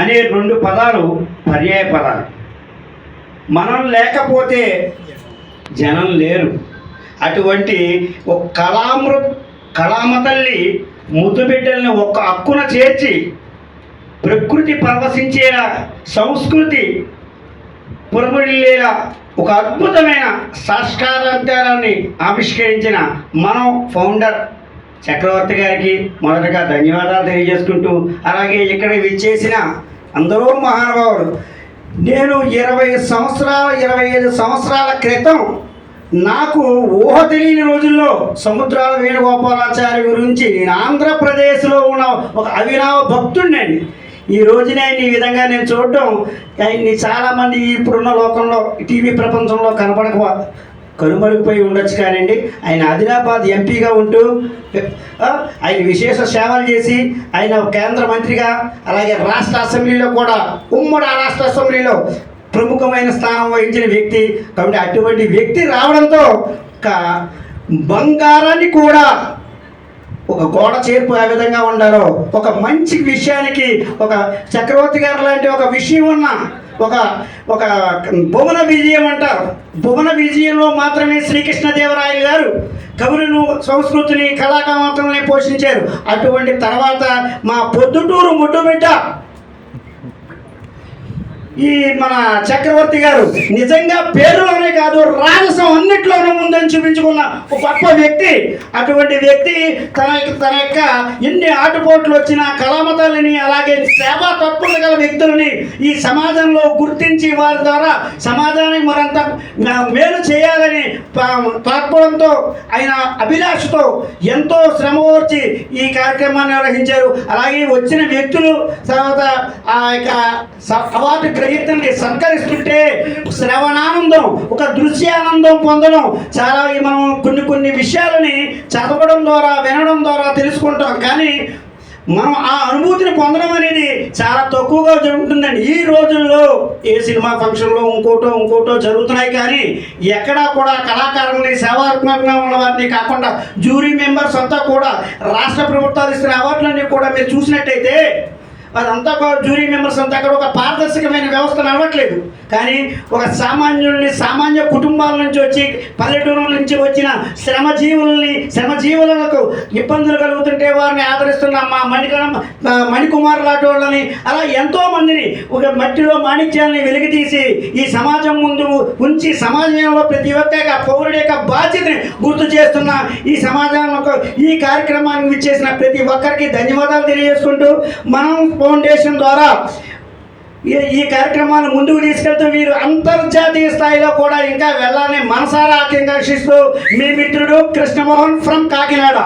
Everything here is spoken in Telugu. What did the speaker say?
అనే రెండు పదాలు పర్యాయ పదాలు. మనం లేకపోతే జనం లేరు. అటువంటి ఒక కళామ తల్లి ముద్దు బిడ్డల్ని ఒక్క హక్కున చేర్చి ప్రకృతి పరవశించేలా, సంస్కృతి పురబడిల్లేలా ఒక అద్భుతమైన సంస్కారాన్ని ఆవిష్కరించిన మనం ఫౌండర్ చక్రవర్తి గారికి మొదటగా ధన్యవాదాలు తెలియజేసుకుంటూ, అలాగే ఇక్కడ విచ్చేసిన అందరూ మహానుభావులు, నేను 25 సంవత్సరాల క్రితం నాకు ఊహ తెలియని రోజుల్లో సముద్రాల వేణుగోపాలాచారి గురించి నేను ఆంధ్రప్రదేశ్లో ఉన్న ఒక అవినావ భక్తుడినండి. ఈ రోజున ఆయన ఈ విధంగా నేను చూడటం, ఆయన్ని చాలామంది ఇప్పుడున్న లోకంలో టీవీ ప్రపంచంలో కనుమరుగిపోయి ఉండొచ్చు. కానివ్వండి, ఆయన ఆదిలాబాద్ ఎంపీగా ఉంటూ ఆయన విశేష సేవలు చేసి ఆయన కేంద్ర మంత్రిగా, అలాగే రాష్ట్ర అసెంబ్లీలో కూడా ఉమ్మడి రాష్ట్ర అసెంబ్లీలో ప్రముఖమైన స్థానం వహించిన వ్యక్తి. కాబట్టి అటువంటి వ్యక్తి రావడంతో ఒక బంగారాన్ని కూడా ఒక గోడ చేర్పు ఏ విధంగా ఉండాలో, ఒక మంచి విషయానికి ఒక చక్రవర్తి గారు లాంటి ఒక విషయం ఉన్న ఒక భువన విజయం అంటారు. భువన విజయంలో మాత్రమే శ్రీకృష్ణదేవరాయలు గారు కవులను, సంస్కృతిని, కళాకామాతల్ని పోషించారు. అటువంటి తర్వాత మా పొద్దుటూరు ముట్టుబిడ్డ ఈ మన చక్రవర్తి గారు నిజంగా పేరులోనే కాదు, రాజసం అన్నిట్లోనూ ఉందని చూపించుకున్న ఒక గొప్ప వ్యక్తి. అటువంటి వ్యక్తి తన యొక్క ఎన్ని ఆటుపోట్లు వచ్చినా కళామతాలని, అలాగే సేవా తత్పరత గల వ్యక్తులని ఈ సమాజంలో గుర్తించి వారి ద్వారా సమాజానికి మరంత మేలు చేయాలని తత్పరంతో ఆయన అభిలాషతో ఎంతో శ్రమ ఓర్చి ఈ కార్యక్రమాన్ని నిర్వహించారు. అలాగే వచ్చిన వ్యక్తులు తర్వాత ఆ యొక్క అవార్డు గ్రహీతల్ని సత్కరిస్తుంటే శ్రవణానందం, ఒక దృశ్యానందం పొందడం, చాలా మనం కొన్ని విషయాలని చదవడం ద్వారా, వినడం ద్వారా తెలుసుకుంటాం. కానీ మనం ఆ అనుభూతిని పొందడం అనేది చాలా తక్కువగా జరుగుతుందండి. ఈ రోజుల్లో ఏ సినిమా ఫంక్షన్లో ఇంకోటో జరుగుతున్నాయి. కానీ ఎక్కడా కూడా కళాకారుల్ని, సేవాత్మకంగా ఉన్న వారిని కాకుండా జ్యూరీ మెంబర్స్ అంతా కూడా రాష్ట్ర ప్రభుత్వాలు ఇస్తున్న అవార్డులన్నీ కూడా మీరు చూసినట్టయితే అదంతా జ్యూరీ మెంబర్స్ అంతా కూడా ఒక పారదర్శకమైన వ్యవస్థను అవ్వట్లేదు. కానీ ఒక సామాన్య కుటుంబాల నుంచి వచ్చి, పల్లెటూరుల నుంచి వచ్చిన శ్రమజీవులకు ఇబ్బందులు కలుగుతుంటే వారిని ఆదరిస్తున్న మా మణికుమార్ లాంటి వాళ్ళని, అలా ఎంతోమందిని ఒక మట్టిలో మాణిక్యాలని వెలికితీసి ఈ సమాజం ముందు ఉంచి సమాజంలో ప్రతి ఒక్క పౌరుడి యొక్క బాధ్యతని గుర్తు చేస్తున్న ఈ సమాజంలో ఈ కార్యక్రమాన్ని విచ్చేసిన ప్రతి ఒక్కరికి ధన్యవాదాలు తెలియజేసుకుంటూ, మనం ఫౌండేషన్ ద్వారా ఈ కార్యక్రమాలు ముందుకు తీసుకెళ్తూ వీరు అంతర్జాతీయ స్థాయిలో కూడా ఇంకా వెళ్ళాలని మనసారా ఆకాంక్షిస్తూ మీ మిత్రుడు కృష్ణమోహన్ ఫ్రమ్ కాకినాడ.